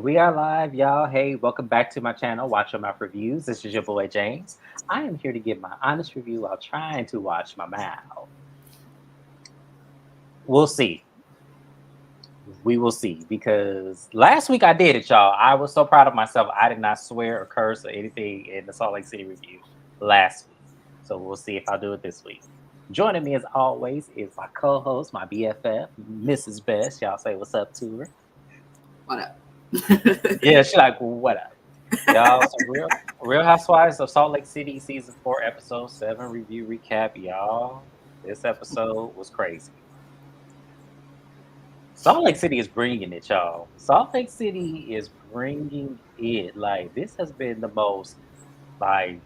We are live, y'all. Hey, welcome back to my channel, Watch Your Mouth Reviews. This is your boy James. I am here to give my honest review while trying to watch my mouth. We'll see. We will see, because last week I did it, y'all. I was so proud of myself. I did not swear or curse or anything in the Salt Lake City review last week. So we'll see if I do it this week. Joining me as always is my co-host, my BFF, Mrs. Best. Y'all say what's up to her. What up? Yeah, she's like, what up? Y'all, so Real Housewives of Salt Lake City season 4, episode 7 review recap, y'all. This episode was crazy. Salt Lake City is bringing it, y'all. Salt Lake City is bringing it. Like, this has been the most, like,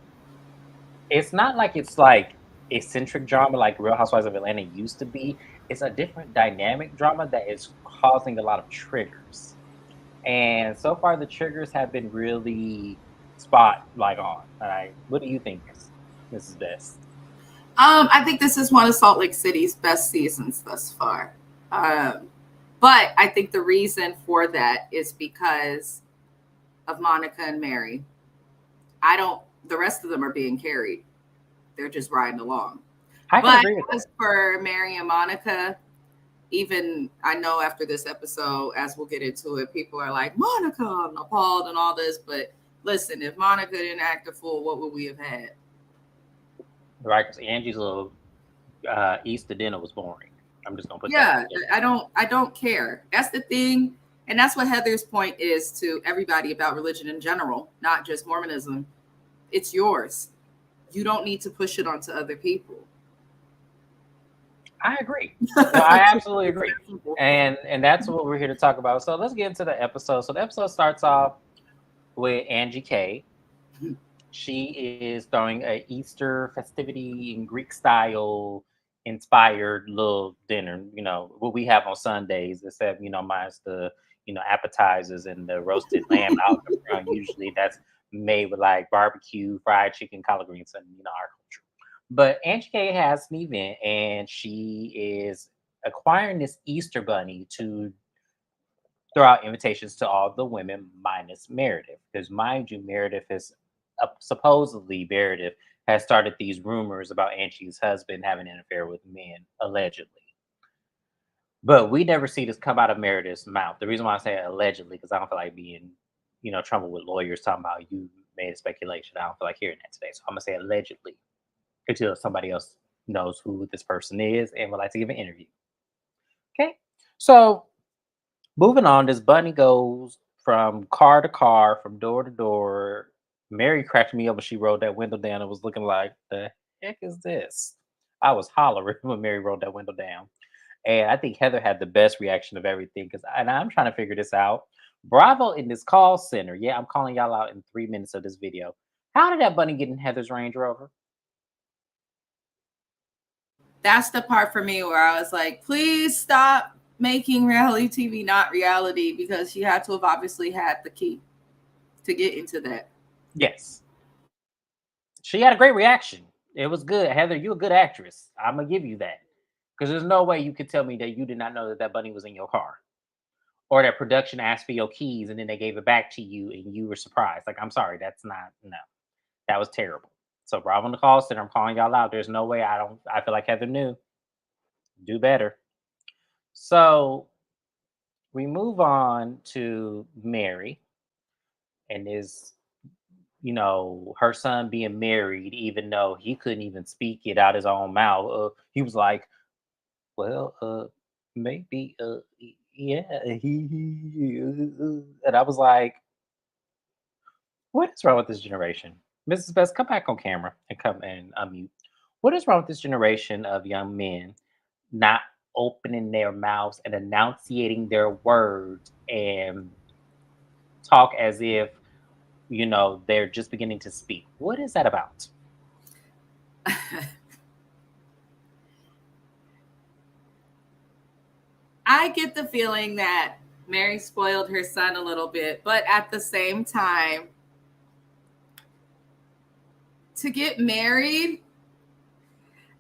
it's not like it's like eccentric drama like Real Housewives of Atlanta used to be. It's a different dynamic drama that is causing a lot of triggers. And so far, the triggers have been really spot like on. All right, what do you think, Mrs. Best? I think this is one of Salt Lake City's best seasons thus far. But I think the reason for that is because of Monica and Mary. The rest of them are being carried. They're just riding along. I can agree with as that. for Mary and Monica, even I know after this episode, as we'll get into it, people are like, Monica, I'm appalled and all this. But listen, if Monica didn't act a fool, what would we have had? Right, because Angie's little Easter dinner was boring. I'm just gonna put Yeah, that. I don't care. That's the thing. And that's what Heather's point is to everybody about religion in general, not just Mormonism. It's yours. You don't need to push it onto other people. I agree. No, I absolutely agree. And that's what we're here to talk about. So let's get into the episode. So the episode starts off with Angie K. She is throwing a Easter festivity in Greek style inspired little dinner, what we have on Sundays, except, minus the, appetizers and the roasted lamb out the front. Usually that's made with like barbecue, fried chicken, collard greens, and, our culture. But Angie K has an event and she is acquiring this Easter bunny to throw out invitations to all the women minus Meredith. Because mind you, supposedly Meredith has started these rumors about Angie's husband having an affair with men, allegedly. But we never see this come out of Meredith's mouth. The reason why I say allegedly, because I don't feel like being, trouble with lawyers talking about you made a speculation. I don't feel like hearing that today. So I'm gonna say allegedly until somebody else knows who this person is and would like to give an interview. Okay. So moving on, this bunny goes from car to car, from door to door. Mary cracked me up when she rolled that window down and was looking like, the heck is this? I was hollering when Mary rolled that window down. And I think Heather had the best reaction of everything, and I'm trying to figure this out. Bravo in this call center. Yeah, I'm calling y'all out in 3 minutes of this video. How did that bunny get in Heather's Range Rover? That's the part for me where I was like, please stop making reality TV not reality, because she had to have obviously had the key to get into that. Yes. She had a great reaction. It was good. Heather, you're a good actress. I'm going to give you that. Because there's no way you could tell me that you did not know that bunny was in your car. Or that production asked for your keys and then they gave it back to you and you were surprised. Like, I'm sorry, no. That was terrible. So Bravo on the call center, I'm calling y'all out. There's no way I feel like Heather knew. Do better. So we move on to Mary and her son being married, even though he couldn't even speak it out his own mouth. He was like, well, maybe, yeah. And I was like, what is wrong with this generation? Mrs. Best, come back on camera and come and unmute. What is wrong with this generation of young men not opening their mouths and enunciating their words and talk as if, they're just beginning to speak? What is that about? I get the feeling that Mary spoiled her son a little bit, but at the same time, to get married,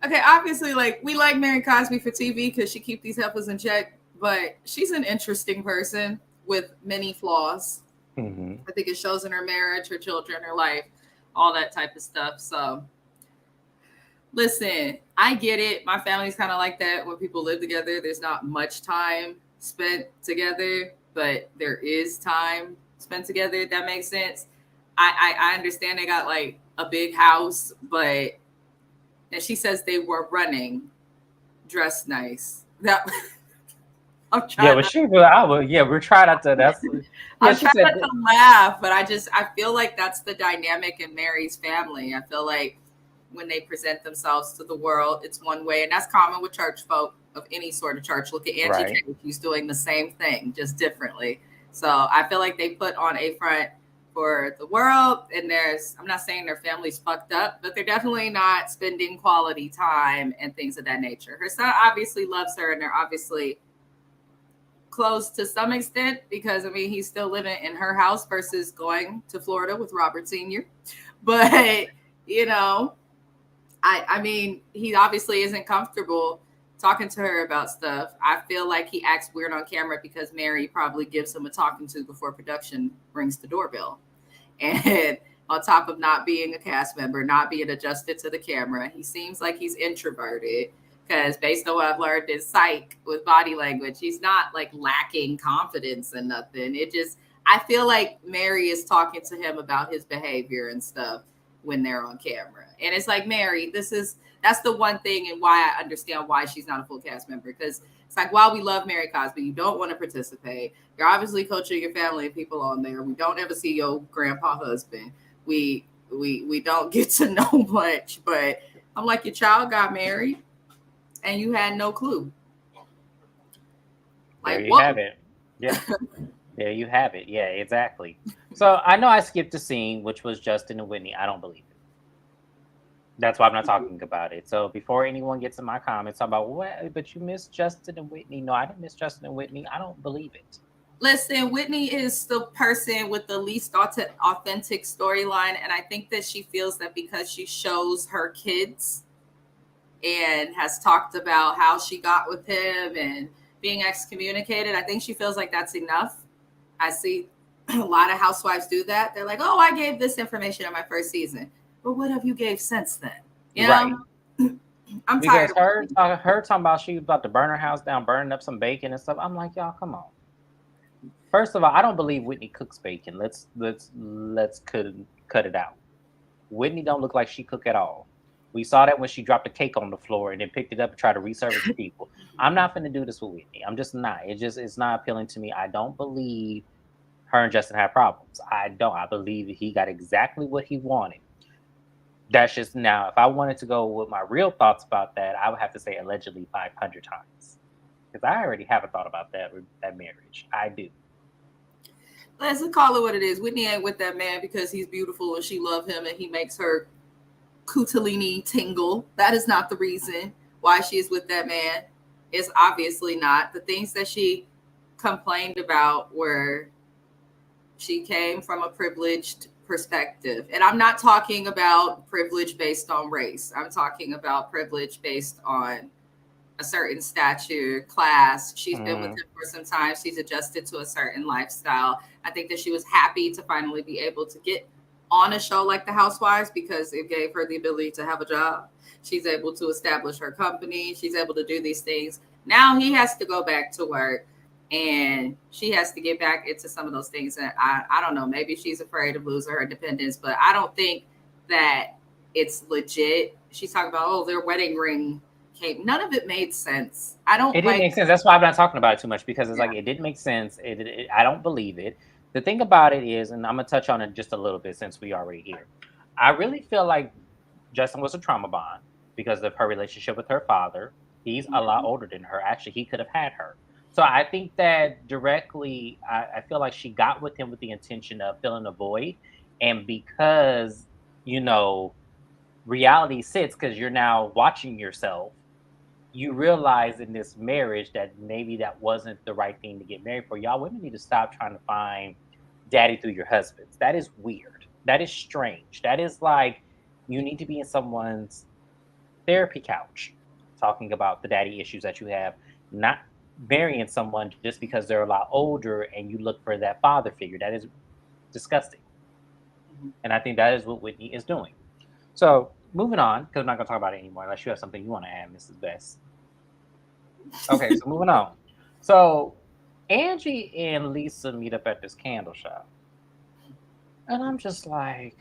okay, obviously, like, we like Mary Cosby for TV because she keeps these heifers in check, but she's an interesting person with many flaws. Hmm. I think it shows in her marriage, her children, her life, all that type of stuff. So listen, I get it. My family's kind of like that. When people live together, there's not much time spent together, but there is time spent together. That makes sense. I understand they got like a big house, but and she says they were running, dressed nice. That I'm Yeah, trying well, not. she will. I will. Yeah, we're trying not to. That's. Yeah, I'm she trying said. not to laugh, but I feel like that's the dynamic in Mary's family. I feel like when they present themselves to the world, it's one way, and that's common with church folk of any sort of church. Look at Angie Right. K; she's doing the same thing, just differently. So I feel like they put on a front for the world, and I'm not saying their family's fucked up, but they're definitely not spending quality time and things of that nature. Her son obviously loves her, and they're obviously close to some extent because I mean he's still living in her house versus going to Florida with Robert Sr. But you know, I mean he obviously isn't comfortable talking to her about stuff. I feel like he acts weird on camera because Mary probably gives him a talking to before production rings the doorbell. And on top of not being a cast member, not being adjusted to the camera, he seems like he's introverted. Because based on what I've learned in psych with body language, he's not like lacking confidence and nothing. It just, I feel like Mary is talking to him about his behavior and stuff when they're on camera. And it's like, Mary, that's the one thing and why I understand why she's not a full cast member. Because it's like, while we love Mary Cosby, you don't want to participate. You're obviously coaching your family and people on there. We don't ever see your grandpa husband. We don't get to know much, but I'm like, your child got married and you had no clue. There Like, you have whoa. it. Yeah. There you have it. Yeah, exactly. So I know I skipped a scene, which was Justin and Whitney. I don't believe it. That's why I'm not talking about it. So before anyone gets in my comments talking about what, but you missed Justin and Whitney. No, I didn't miss Justin and Whitney. I don't believe it. Listen, Whitney is the person with the least authentic storyline. And I think that she feels that because she shows her kids and has talked about how she got with him and being excommunicated, I think she feels like that's enough. I see a lot of housewives do that. They're like, "Oh, I gave this information in my first season, but what have you gave since then?" You know, Right. I'm tired Because of her Whitney. her talking about she was about to burn her house down, burning up some bacon and stuff. I'm like, y'all, come on. First of all, I don't believe Whitney cooks bacon. Let's cut it out. Whitney don't look like she cook at all. We saw that when she dropped a cake on the floor and then picked it up and tried to reserve it to people. I'm not gonna do this with Whitney. I'm just not. It's not appealing to me. I don't believe her and Justin had problems. I don't. I believe he got exactly what he wanted. That's just now. If I wanted to go with my real thoughts about that, I would have to say allegedly 500 times because I already have a thought about that marriage. I do. Let's call it what it is. Whitney ain't with that man because he's beautiful and she love him and he makes her kundalini tingle. That is not the reason why she is with that man. It's obviously not. The things that she complained about were she came from a privileged perspective. And I'm not talking about privilege based on race. I'm talking about privilege based on a certain stature, class. She's been with Hmm. him for some time. She's adjusted to a certain lifestyle. I think that she was happy to finally be able to get on a show like The Housewives because it gave her the ability to have a job. She's able to establish her company. She's able to do these things. Now he has to go back to work and she has to get back into some of those things. And I don't know, maybe she's afraid of losing her independence, but I don't think that it's legit. She's talking about, oh, their wedding ring came. None of it made sense. I It don't didn't like, make sense. That's why I'm not talking about it too much because it's yeah. like it didn't make sense. I don't believe it. The thing about it is, and I'm gonna touch on it just a little bit since we already here. I really feel like Justin was a trauma bond because of her relationship with her father. He's a lot older than her. Actually, he could have had her. So I think that directly, I feel like she got with him with the intention of filling a void, and because you know reality sits because you're now watching yourself, you realize in this marriage that maybe that wasn't the right thing to get married for. Y'all women need to stop trying to find daddy through your husbands. That is weird. That is strange. That is like you need to be in someone's therapy couch talking about the daddy issues that you have, not marrying someone just because they're a lot older and you look for that father figure. That is disgusting. Mhm. And I think that is what Whitney is doing. So moving on, because I'm not gonna talk about it anymore unless you have something you want to add, Mrs. Best. Okay, so moving on. So Angie and Lisa meet up at this candle shop. And I'm just like,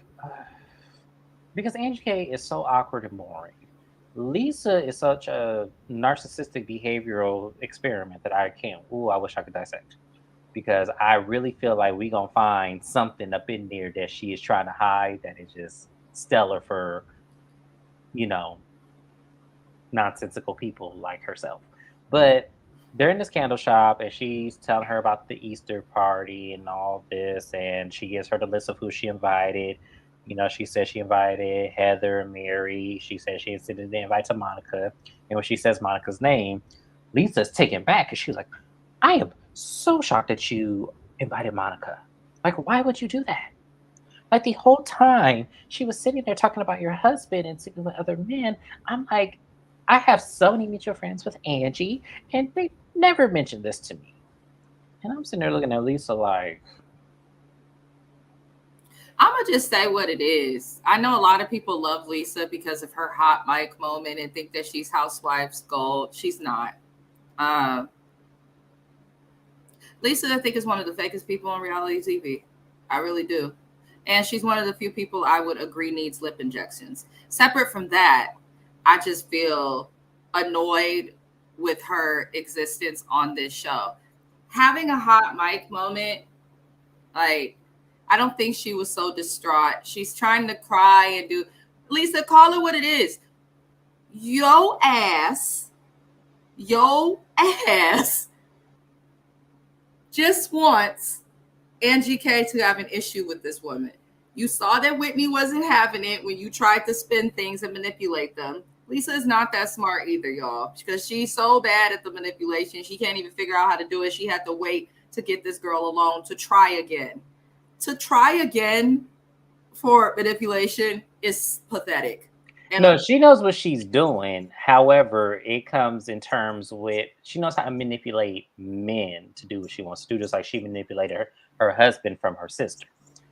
because Angie K is so awkward and boring. Lisa is such a narcissistic behavioral experiment that I can't. Ooh, I wish I could dissect, because I really feel like we gonna find something up in there that she is trying to hide that is just stellar for, you know, nonsensical people like herself. But they're in this candle shop and she's telling her about the Easter party and all this. And she gives her the list of who she invited. You know, she said she invited Heather and Mary. She said she sent the invite to Monica. And when she says Monica's name, Lisa's taken back because she was like, I am so shocked that you invited Monica. Like, why would you do that? Like the whole time she was sitting there talking about your husband and sleeping with other men. I'm like, I have so many mutual friends with Angie, and they never mentioned this to me. And I'm sitting there looking at Lisa like, I'm gonna just say what it is. I know a lot of people love Lisa because of her hot mic moment and think that she's housewives gold. She's not. Um, Lisa, I think, is one of the fakest people on reality TV. I really do. And she's one of the few people I would agree needs lip injections. Separate from that, I just feel annoyed with her existence on this show. Having a hot mic moment, like, I don't think she was so distraught. She's trying to cry and do. Lisa, call it what it is. Yo ass, yo ass just wants Angie K to have an issue with this woman. You saw that Whitney wasn't having it when you tried to spin things and manipulate them. Lisa is not that smart either, y'all, because she's so bad at the manipulation. She can't even figure out how to do it. She had to wait to get this girl alone to try again. To try again for manipulation is pathetic. And no, she knows what she's doing. However, it comes in terms with she knows how to manipulate men to do what she wants to do, just like she manipulated her husband from her sister.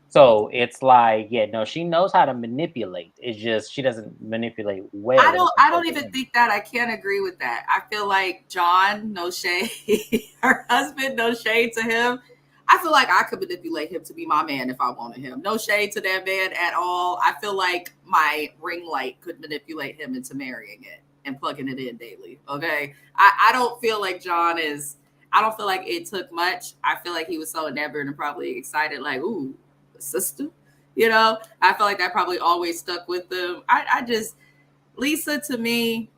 So it's like, yeah, no, she knows how to manipulate. It's just she doesn't manipulate well when it comes I to don't other even women. think that. I can't agree with that. I feel like John, no shade, her husband, no shade to him. I feel like I could manipulate him to be my man if I wanted him. No shade to that man at all. I feel like my ring light could manipulate him into marrying it and plugging it in daily. Okay. I don't feel like John is, I don't feel like it took much. I feel like he was so enamored and probably excited, like, ooh, sister. You know, I feel like that probably always stuck with them. I just, Lisa, to me,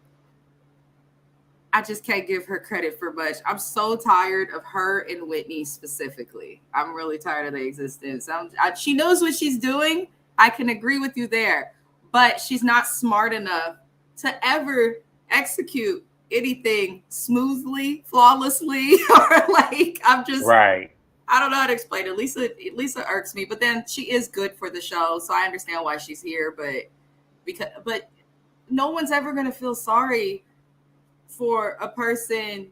I just can't give her credit for much. I'm so tired of her and Whitney specifically. I'm really tired of their existence. She knows what she's doing. I can agree with you there, but she's not smart enough to ever execute anything smoothly, flawlessly, or like I'm just Right. I don't know how to explain it. Lisa irks me, but then she is good for the show, so I understand why she's here. But no one's ever gonna feel sorry for a person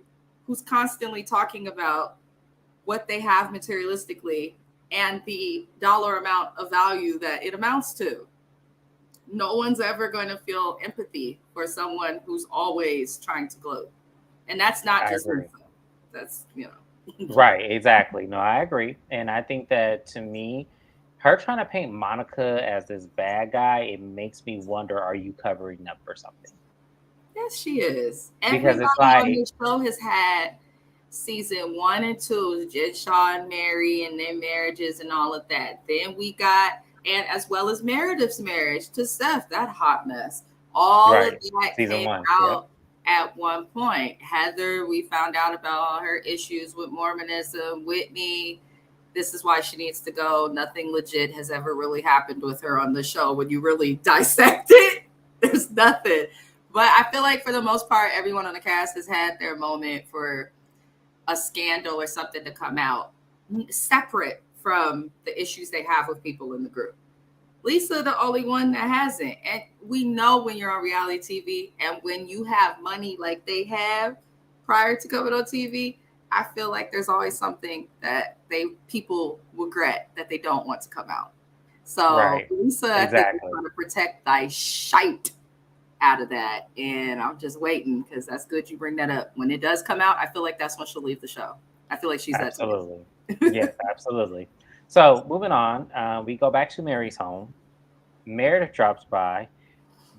who's constantly talking about what they have materialistically and the dollar amount of value that it amounts to. No one's ever going to feel empathy for someone who's always trying to gloat. And that's not I just agree. Lisa. That's, Right, exactly. No, I agree. And I think that to me, her trying to paint Monica as this bad guy, it makes me wonder, are you covering up for something? yes, she is. Because it's Everybody on like, this show has had season 1 and 2, just Shaw and Mary and their marriages and all of that. Then we got, and as well as Meredith's marriage to Seth, that hot mess. All of right, that season came one. Yep. out at one point. Heather, we found out about all her issues with Mormonism. Whitney, this is why she needs to go. Nothing legit has ever really happened with her on the show. When you really dissect it, there's nothing. But I feel like for the most part, everyone on the cast has had their moment for a scandal or something to come out separate from the issues they have with people in the group. Lisa, the only one that hasn't. And we know when you're on reality TV and when you have money like they have prior to coming on TV, I feel like there's always something that people regret that they don't want to come out. So Right. Lisa, I think, is Exactly. trying to protect thy shite out of that. And I'm just waiting because that's good you bring that up. When it does come out, I feel like that's when she'll leave the show. I feel like she's that type. Absolutely. Yes, absolutely. So moving on, we go back to Mary's home. Meredith drops by.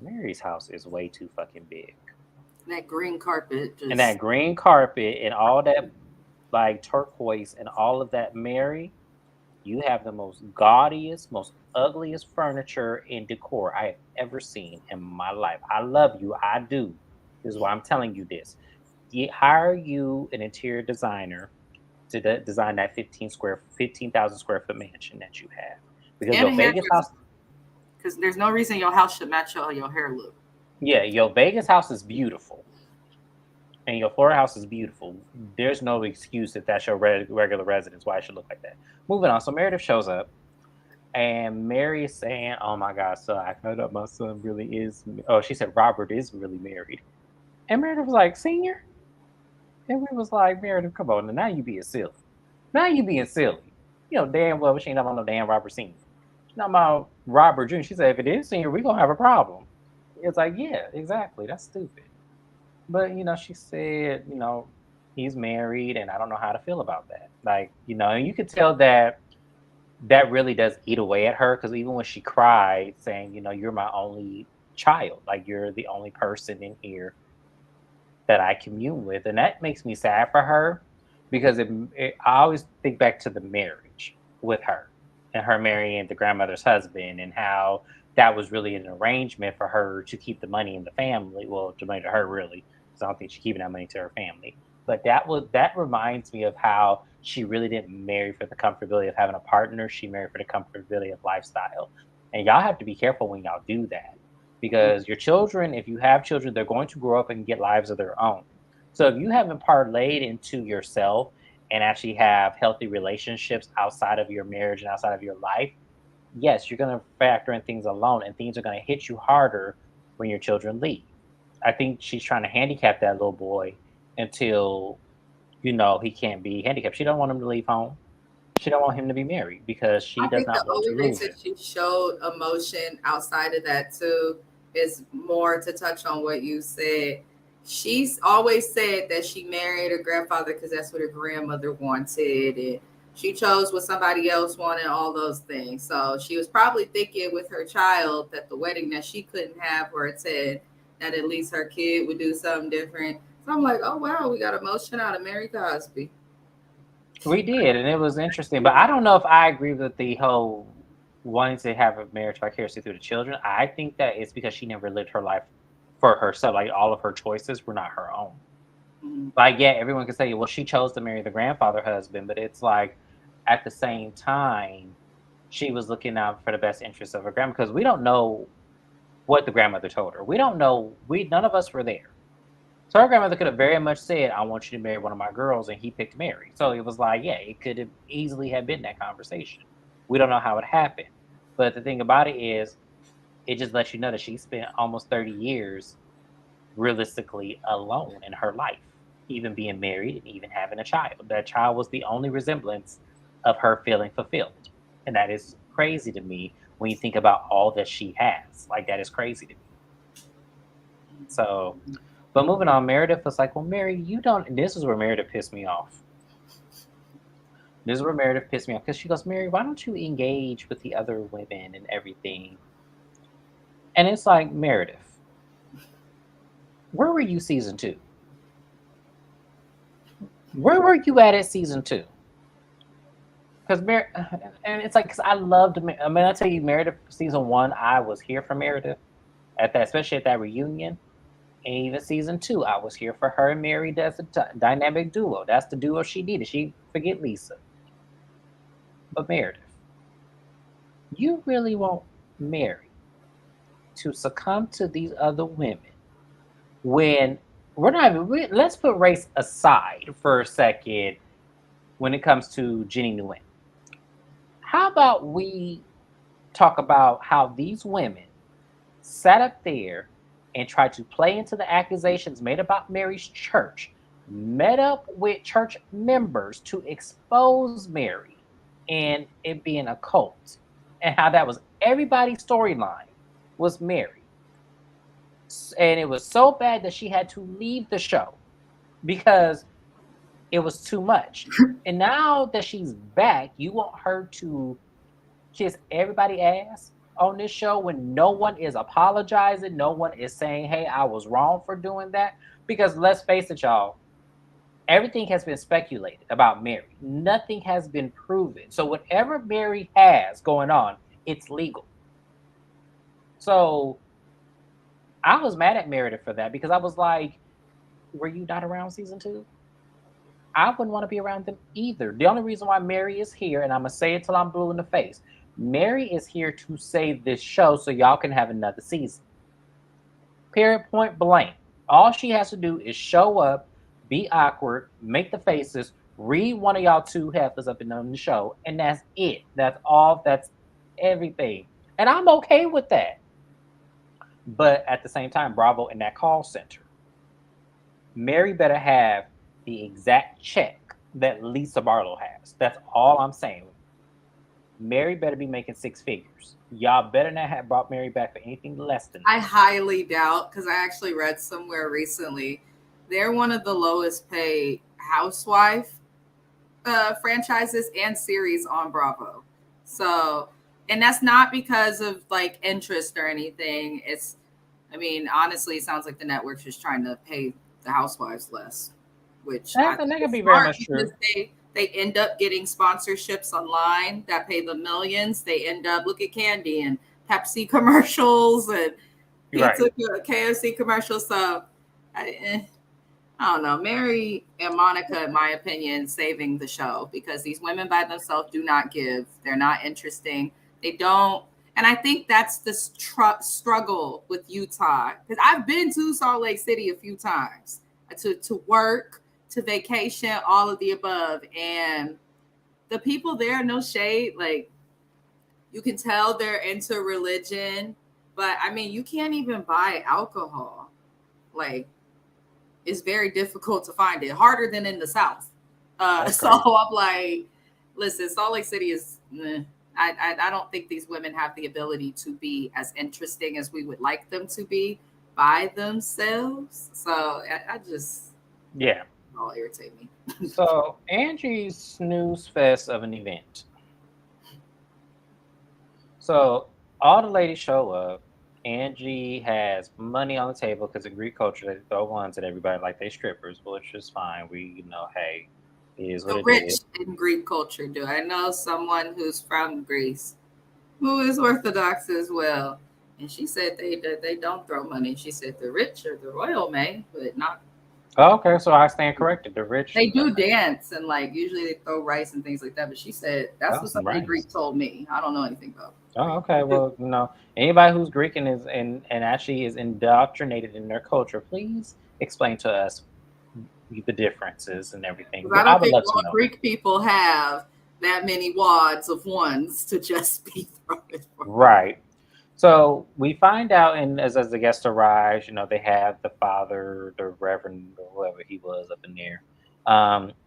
Mary's house is way too fucking big. That green carpet And that just green carpet and all that like turquoise and all of that, Mary, you have the most gaudiest, most ugliest furniture and decor I have ever seen in my life. I love you. I do. This is why I'm telling you this. Hire you an interior designer to design that 15,000 square foot mansion that you have. Because and your a Vegas hairdresser. house, Because there's no reason your house should match your hair look. yeah, your Vegas house is beautiful. And your Florida house is beautiful. There's no excuse if that's your regular residence why it should look like that. Moving on. So Meredith shows up, and Mary is saying, "Oh my God, so I found out my son really is." Oh, she said Robert is really married, and Meredith was like, "Senior," and we was like, "Meredith, come on, now you being silly. Now you being silly. You know damn well she ain't talking about no damn Robert Senior. She's talking about Robert Jr. She said, if it is Senior, we gonna have a problem." It's like, yeah, exactly. That's stupid. But she said, he's married, and I don't know how to feel about that. Like, and you could tell that that really does eat away at her because even when she cried, saying, you're my only child, like you're the only person in here that I commune with, and that makes me sad for her because I always think back to the marriage with her and her marrying the grandmother's husband and how that was really an arrangement for her to keep the money in the family. Well, the money to her really, because I don't think she's keeping that money to her family. But that reminds me of how she really didn't marry for the comfortability of having a partner. She married for the comfortability of lifestyle. And y'all have to be careful when y'all do that because your children, if you have children, they're going to grow up and get lives of their own. So if you haven't parlayed into yourself and actually have healthy relationships outside of your marriage and outside of your life, yes, you're going to factor in things alone and things are going to hit you harder when your children leave. I think she's trying to handicap that little boy until he can't be handicapped. She don't want him to leave home. She don't want him to be married because she I does think the not want to only lose reason him. she showed emotion outside of that too is more to touch on what you said. She's always said that she married her grandfather because that's what her grandmother wanted, and she chose what somebody else wanted, all those things. So she was probably thinking with her child that the wedding that she couldn't have where it said that at least her kid would do something different. So I'm like, oh wow, we got emotion out of Mary Cosby. We did, and it was interesting. But I don't know if I agree with the whole wanting to have a marriage vicariously through the children. I think that it's because she never lived her life for herself. Like all of her choices were not her own. Mhm. Like, yeah, everyone can say, well, she chose to marry the grandfather husband, but it's like at the same time, she was looking out for the best interests of her grandma because we don't know what the grandmother told her. We don't know. We none of us were there. So her grandmother could have very much said, "I want you to marry one of my girls," and he picked Mary. So it was like, yeah, it could have easily have been that conversation. We don't know how it happened, but the thing about it is, it just lets you know that she spent almost 30 years realistically alone in her life, even being married and even having a child. That child was the only resemblance of her feeling fulfilled, and that is crazy to me when you think about all that she has. Like that is crazy to me. So, but moving on, Meredith was like, "Well, Mary, you don't." And this is where Meredith pissed me off. This is where Meredith pissed me off because she goes, "Mary, why don't you engage with the other women and everything?" And it's like, Meredith, where were you season two? Where were you at season two? Because and it's like, because I loved. I mean, I tell you, Meredith season one, I was here for Meredith at that, especially at that reunion. And even season two, I was here for her and Mary. That's a dynamic duo. That's the duo she needed. She forget Lisa, but Meredith. You really want Mary to succumb to these other women when we're not even, let's put race aside for a second when it comes to Jenny Nguyen. How about we talk about how these women sat up there and tried to play into the accusations made about Mary's church, met up with church members to expose Mary and it being a cult, and how that was everybody's storyline was Mary. And it was so bad that she had to leave the show because it was too much. And now that she's back, you want her to kiss everybody ass on this show when no one is apologizing, no one is saying, "Hey, I was wrong for doing that." Because let's face it, y'all, everything has been speculated about Mary. Nothing has been proven. So whatever Mary has going on, it's legal. So I was mad at Meredith for that because I was like, "Were you not around season 2?" I wouldn't want to be around them either. The only reason why Mary is here, and I'm gonna say it till I'm blue in the face, Mary is here to save this show so y'all can have another season. Period. Point blank. All she has to do is show up, be awkward, make the faces, read one of y'all two heifers up and on the show, and that's it. That's all. That's everything. And I'm okay with that. But at the same time, Bravo in that call center, Mary better have the exact check that Lisa Barlow has. That's all I'm saying. Mary better be making six figures. Y'all better not have brought Mary back for anything less than I that. highly doubt, because I actually read somewhere recently, they're one of the lowest paid housewife franchises and series on Bravo. So, and that's not because of like interest or anything. It's, I mean, honestly, it sounds like the network's just trying to pay the housewives less, which I And think that can is be very smart much because true. they end up getting sponsorships online that pay the millions. They end up look at Candy and Pepsi commercials and You're right. pizza KFC commercials. So I don't know. Mary and Monica, in my opinion, saving the show because these women by themselves do not give. They're not interesting. They don't. And I think that's the struggle with Utah because I've been to Salt Lake City a few times to work, to vacation, all of the above. And the people there, no shade, like you can tell they're into religion, but I mean, you can't even buy alcohol. Like it's very difficult to find it, harder than in the South. That's So crazy. I'm like, listen, Salt Lake City is. I don't think these women have the ability to be as interesting as we would like them to be by themselves. So I just Yeah. all irritate me. So Angie's snooze fest of an event. So all the ladies show up. Angie has money on the table because in Greek culture they throw ones at everybody like they strippers, which is fine. We, hey, it is what The it is. rich in Greek culture do. I know someone who's from Greece who is Orthodox as well. And she said they don't throw money. She said the rich or the royal may, but not. Oh, okay, so I stand corrected. The rich, They do dance and like usually they throw rice and things like that. But she said that's oh, what some somebody rice. Greek told me. I don't know anything about. Oh, okay. Well, anybody who's Greek and is and actually is indoctrinated in their culture, please explain to us the differences and everything. Because I I don't would think love to all know. Greek people have that many wads of ones to just be thrown. Right. So we find out, and as the guest arrives, they have the father, the reverend, or whoever he was up in there.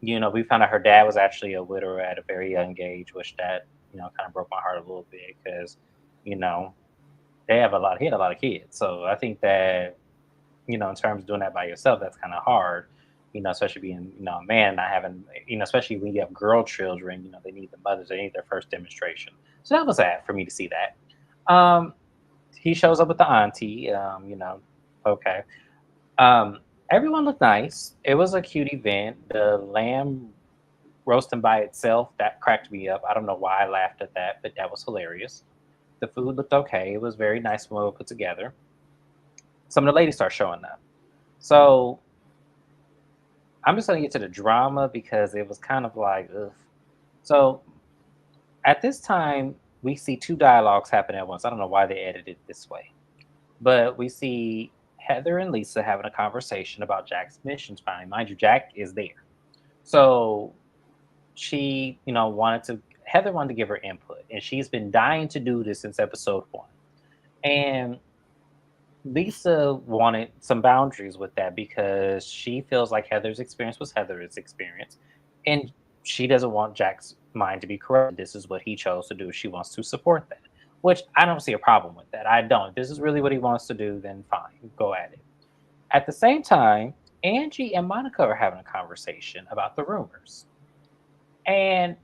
We found out her dad was actually a widower at a very young age, which that kind of broke my heart a little bit because you know they have a lot. He had a lot of kids, so I think that in terms of doing that by yourself, that's kind of hard. Especially being a man, not having especially when you have girl children, they need the mothers, they need their first demonstration. So that was sad for me to see that. He shows up with the auntie. Okay. Everyone looked nice. It was a cute event. The lamb roasting by itself that cracked me up. I don't know why I laughed at that, but that was hilarious. The food looked okay. It was very nice and well put together. Some of the ladies start showing up. So I'm just gonna get to the drama because it was kind of like, ugh. So at this time, we see two dialogues happen at once. I don't know why they edited it this way, but we see Heather and Lisa having a conversation about Jack's missions. Finally, mind you, Jack is there. So she, Heather wanted to give her input, and she's been dying to do this since episode 1. And Lisa wanted some boundaries with that because she feels like Heather's experience was Heather's experience, and she doesn't want Jack's mind to be corrupted. This is what he chose to do. She wants to support that, which I don't see a problem with that. I don't. If this is really what he wants to do, then fine, go at it. At the same time, Angie and Monica are having a conversation about the rumors, and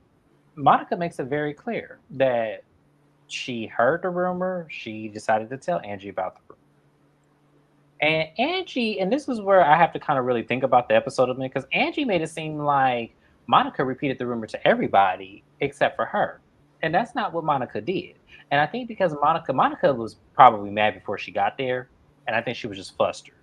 Monica makes it very clear that she heard the rumor. She decided to tell Angie about the rumor. And Angie, and this is where I have to kind of really think about the episode of me because Angie made it seem like Monica repeated the rumor to everybody except for her. And that's not what Monica did. And I think because Monica was probably mad before she got there. And I think she was just flustered.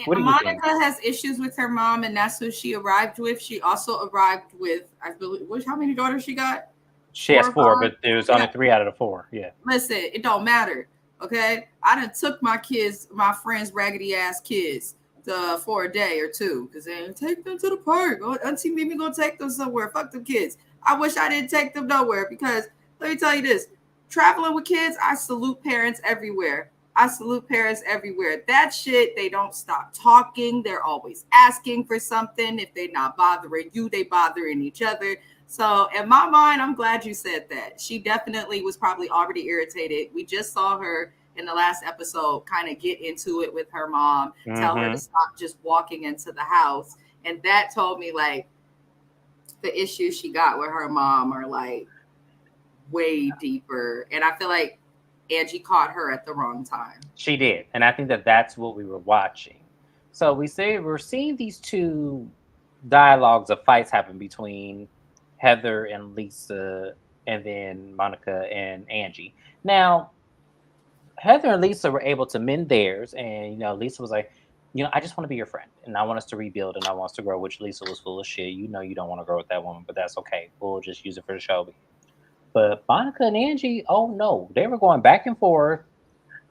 What do you think? Monica has issues with her mom, and that's who she arrived with. She also arrived with, I believe, how many daughters she got? She Four has or four, five? but there's Yeah. only three out of the four. Yeah. Listen, it don't matter. Okay. I done took my kids, my friends' raggedy ass kids for a day or two because they didn't take them to the park. Oh, Auntie Mimi gonna take them somewhere. Fuck them kids. I wish I didn't take them nowhere because let me tell you this, traveling with kids, I salute parents everywhere. I salute parents everywhere. That shit, they don't stop talking. They're always asking for something. If they're not bothering you, they bothering each other. So in my mind, I'm glad you said that. She definitely was probably already irritated. We just saw her in the last episode kind of get into it with her mom, tell her to Mm-hmm. stop just walking into the house. And that told me like the issues she got with her mom are like way deeper. And I feel like Angie caught her at the wrong time. She did. And I think that that's what we were watching. So we're seeing these two dialogues of fights happen between Heather and Lisa, and then Monica and Angie. Now, Heather and Lisa were able to mend theirs, and Lisa was like, I just want to be your friend, and I want us to rebuild, and I want us to grow. Which Lisa was full of shit. You don't want to grow with that woman, but that's okay. We'll just use it for the show. But Monica and Angie, oh no, they were going back and forth,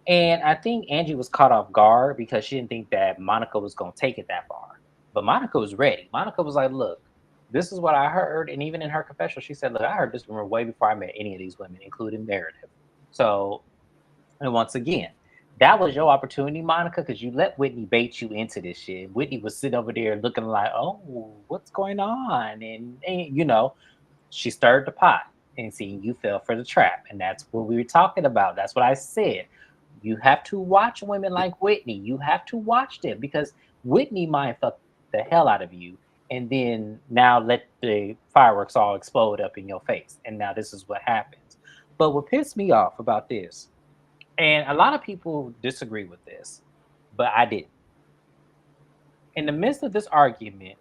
and I think Angie was caught off guard because she didn't think that Monica was going to take it that far. But Monica was ready. Monica was like, look, this is what I heard. And even in her confession, she said, look, I heard this rumor way before I met any of these women, including Meredith. So, and once again, that was your opportunity, Monica, because you let Whitney bait you into this shit. Whitney was sitting over there looking like, oh, what's going on? And she stirred the pot and see you fell for the trap. And that's what we were talking about. That's what I said. You have to watch women like Whitney. You have to watch them because Whitney might fuck the hell out of you and then now let the fireworks all explode up in your face. And now this is what happens. But what pissed me off about this, and a lot of people disagree with this, but I didn't. In the midst of this argument,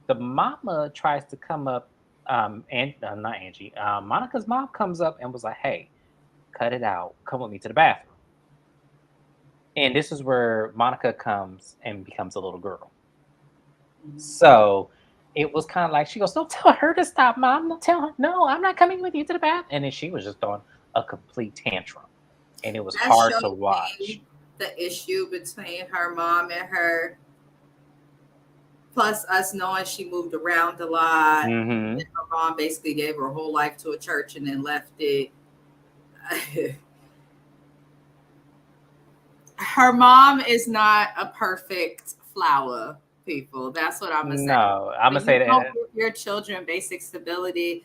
the mama tries to come up, and not Angie, Monica's mom comes up and was like, hey, cut it out. Come with me to the bathroom. And this is where Monica comes and becomes a little girl. So it was kind of like, she goes, don't tell her to stop, mom. Don't tell her. No, I'm not coming with you to the bath. And then she was just throwing a complete tantrum. And it was That hard to showed watch. me the issue between her mom and her. Plus, us knowing she moved around a lot. Mm-hmm. And her mom basically gave her whole life to a church and then left it. Her mom is not a perfect flower, people. That's what I'm gonna say. No, I'm When gonna say you don't that. give your children basic stability,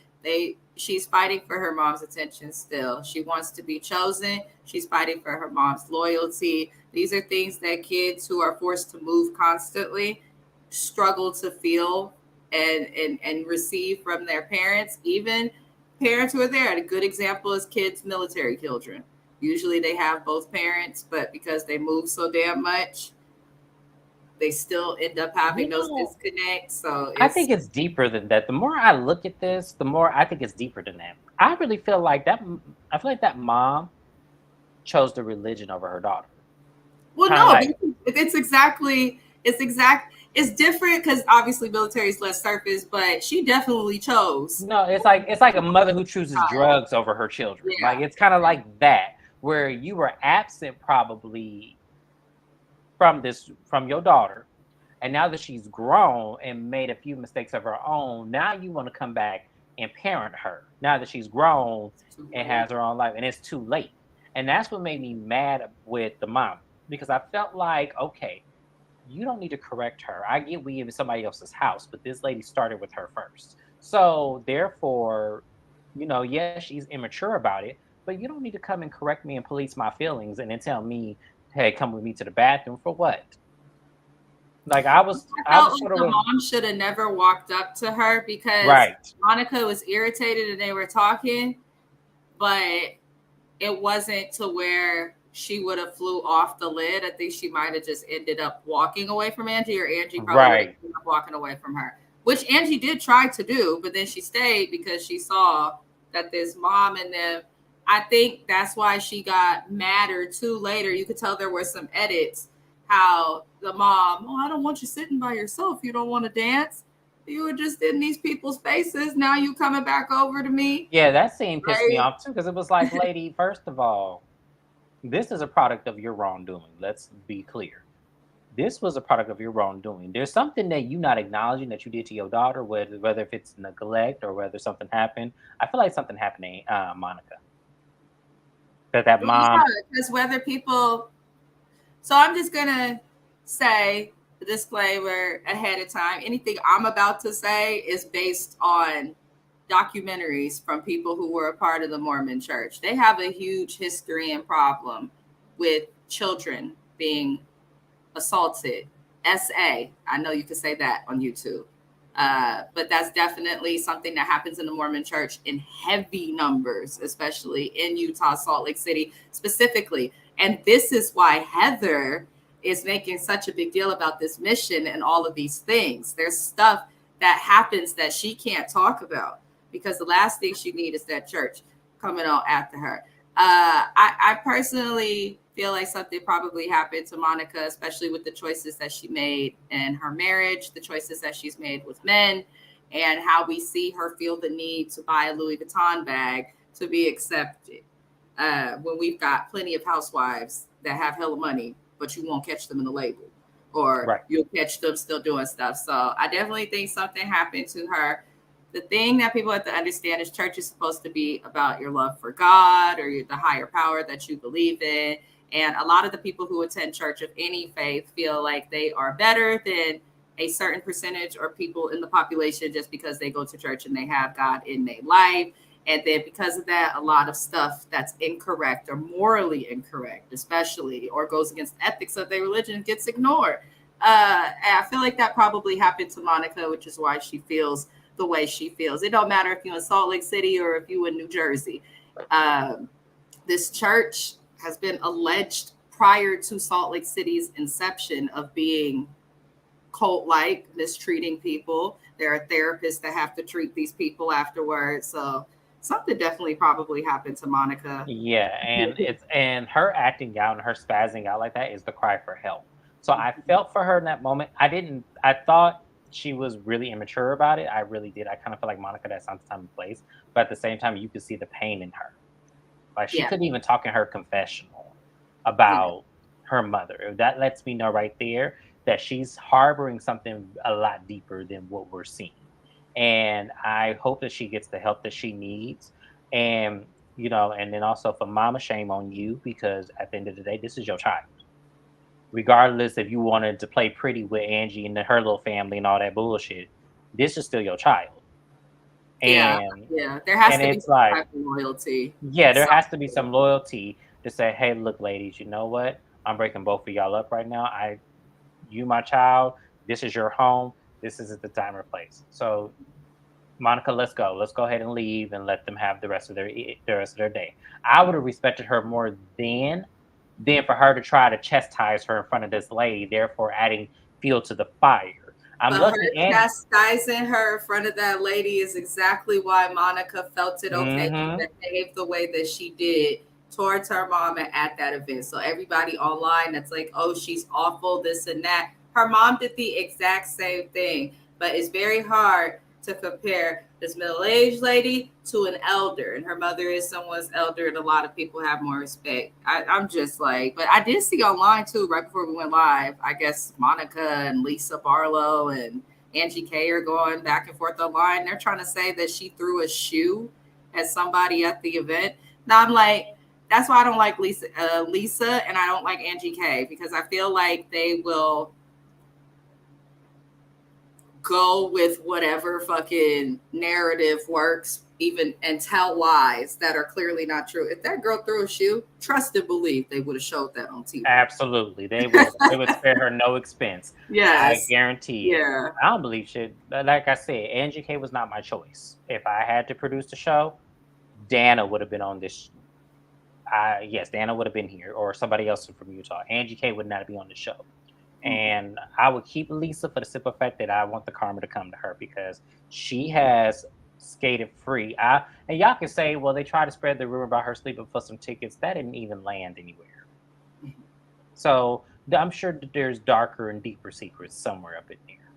she's fighting for her mom's attention still. She wants to be chosen. She's fighting for her mom's loyalty. These are things that kids who are forced to move constantly struggle to feel and receive from their parents, even parents who are there. A good example is kids, military children. Usually they have both parents, but because they move so damn much, they still end up having You those know, disconnects. So I it's think it's deeper than that. The more I look at this, the more I think it's deeper than that. I really feel like that. I feel like that mom chose the religion over her daughter. well, Kind of no, like, it's different because obviously military is less surface, but she definitely chose. no, it's like a mother who chooses drugs over her children. Like Yeah, it's kind of like that, where you were absent probably from your daughter, and now that she's grown and made a few mistakes of her own, now you want to come back and parent her. Now that she's grown and has her own life, and it's too late. And that's what made me mad with the mom. because I felt like, okay, you don't need to correct her. I get we in somebody else's house, but this lady started with her first. So therefore, yes, she's immature about it, but you don't need to come and correct me and police my feelings and then tell me, hey, come with me to the bathroom for what? Like I I felt was like sort of the with mom should have never walked up to her because right. Monica was irritated and they were talking, but it wasn't to where she would have flew off the lid. I think she might have just ended up walking away from Angie, or Angie probably would have Right. ended up walking away from her, which Angie did try to do, but then she stayed because she saw that this mom and them. I think that's why she got madder too later. You could tell there were some edits how the mom, oh, I don't want you sitting by yourself. You don't want to dance. You were just in these people's faces. Now you coming back over to me, Yeah, that scene pissed me right? off too because it was like, lady, first of all, this is a product of your wrongdoing. Let's be clear. This was a product of your wrongdoing. There's something that you not acknowledging that you did to your daughter, whether if it's neglect or whether something happened. I feel like something happened to Monica. That Well, yeah, mom, because whether people, so I'm just gonna say the disclaimer ahead of time. Anything I'm about to say is based on documentaries from people who were a part of the Mormon church. They have a huge history and problem with children being assaulted. SA. I know you can say that on YouTube. But that's definitely something that happens in the Mormon church in heavy numbers, especially in Utah, Salt Lake City specifically. And this is why Heather is making such a big deal about this mission and all of these things. There's stuff that happens that she can't talk about because the last thing she needs is that church coming on after her. I personally feel like something probably happened to Monica, especially with the choices that she made in her marriage, the choices that she's made with men, and how we see her feel the need to buy a Louis Vuitton bag to be accepted. When we've got plenty of housewives that have hella money, but you won't catch them in the label, or right? you'll catch them still doing stuff. So I definitely think something happened to her. The thing that people have to understand is church is supposed to be about your love for God or the higher power that you believe in. And a lot of the people who attend church of any faith feel like they are better than a certain percentage or people in the population just because they go to church and they have God in their life. And then because of that, a lot of stuff that's incorrect or morally incorrect, especially, or goes against the ethics of their religion gets ignored. And I feel like that probably happened to Monica, which is why she feels the way she feels. It don't matter if you're in Salt Lake City or if you're in New Jersey. Um, this church has been alleged prior to Salt Lake City's inception of being cult-like, mistreating people. There are therapists that have to treat these people afterwards. So something definitely probably happened to Monica. Yeah, and her acting out and her spazzing out like that is the cry for help. So I felt for her in that moment. I thought she was really immature about it. I really did. I kind of feel like Monica that some time and place, but at the same time, you could see the pain in her. Like she Yeah, couldn't even talk in her confessional yeah, about her mother. That lets me know right there that she's harboring something a lot deeper than what we're seeing. And I hope that she gets the help that she needs. And and then also for mama, shame on you because at the end of the day, this is your child. Regardless if you wanted to play pretty with Angie and her little family and all that bullshit, this is still your child. yeah, And yeah. There has and to be it's some like type of loyalty. yeah, there Some, has to be some loyalty to say, "Hey, look, ladies, you know what? I'm breaking both of y'all up right now. You, my child, this is your home. This is the time or place. So, Monica, let's go. Let's go ahead and leave and let them have the rest of their day." I would have respected her more than for her to try to chastise her in front of this lady, therefore adding fuel to the fire. I'm but lucky, her and chastising her in front of that lady is exactly why Monica felt it okay hmm to behave the way that she did towards her mom at that event. So everybody online that's like, oh, she's awful, this and that. Her mom did the exact same thing, but it's very hard to compare this middle-aged lady to an elder, and her mother is someone's elder, and a lot of people have more respect. I'm just like, but I did see online too, right before we went live. I guess Monica and Lisa Barlow and Angie K are going back and forth online. They're trying to say that she threw a shoe at somebody at the event. Now I'm like, that's why I don't like Lisa, and I don't like Angie K, because I feel like they will go with whatever fucking narrative works, even, and tell lies that are clearly not true. If that girl threw a shoe, trust and believe they would have showed that on TV. Absolutely, they would. They would spare her no expense. I Yes. guarantee it. Yeah. I don't believe shit. Like I said, Angie K was not my choice. If I had to produce the show, Dana would have been on this. Yes, Dana would have been here, or somebody else from Utah. Angie K would not be on the show. And I would keep Lisa for the simple fact that I want the karma to come to her because she has skated free. And y'all can say, well, they tried to spread the rumor about her sleeping for some tickets. That didn't even land anywhere. So I'm sure that there's darker and deeper secrets somewhere up in there.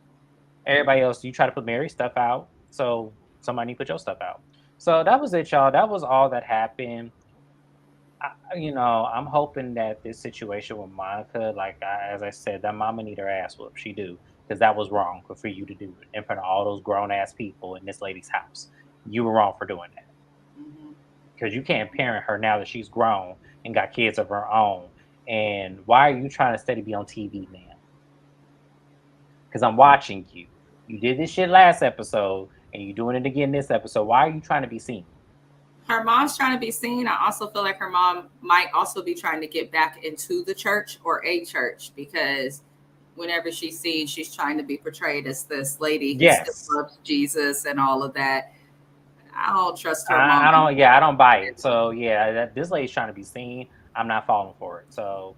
Everybody else, you try to put Mary's stuff out, so somebody put your stuff out. So that was it, y'all. That was all that happened. I'm hoping that this situation with Monica, as I said, that mama need her ass whooped. She do, because that was wrong for you to do it in front of all those grown ass people in this lady's house. You were wrong for doing that, because you can't parent her now that she's grown and got kids of her own. And why are you trying to steady be on TV, man? Because I'm watching you. You did this shit last episode, and you're doing it again this episode. Why are you trying to be seen? Her mom's trying to be seen. I also feel like her mom might also be trying to get back into the church or a church, because whenever she's seen, she's trying to be portrayed as this lady who still loves Jesus and all of that. I don't trust her mom. I don't buy it. So yeah, this lady's trying to be seen. I'm not falling for it. So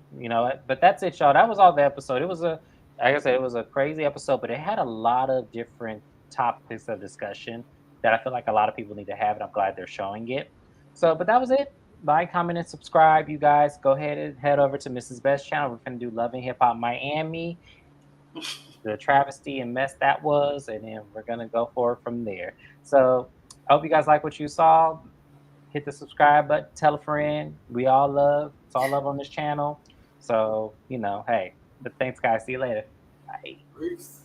but that's it, y'all. That was all the episode. It was like I said, it was a crazy episode, but it had a lot of different topics of discussion that I feel like a lot of people need to have, and I'm glad they're showing it. So, but that was it. Like, comment, and subscribe, you guys. Go ahead and head over to Mrs. Best channel. We're gonna do Love and Hip Hop Miami, the travesty and mess that was, and then we're gonna go forward from there. So, I hope you guys like what you saw. Hit the subscribe button, tell a friend. It's all love on this channel. So, hey, but thanks, guys. See you later. Bye. Peace.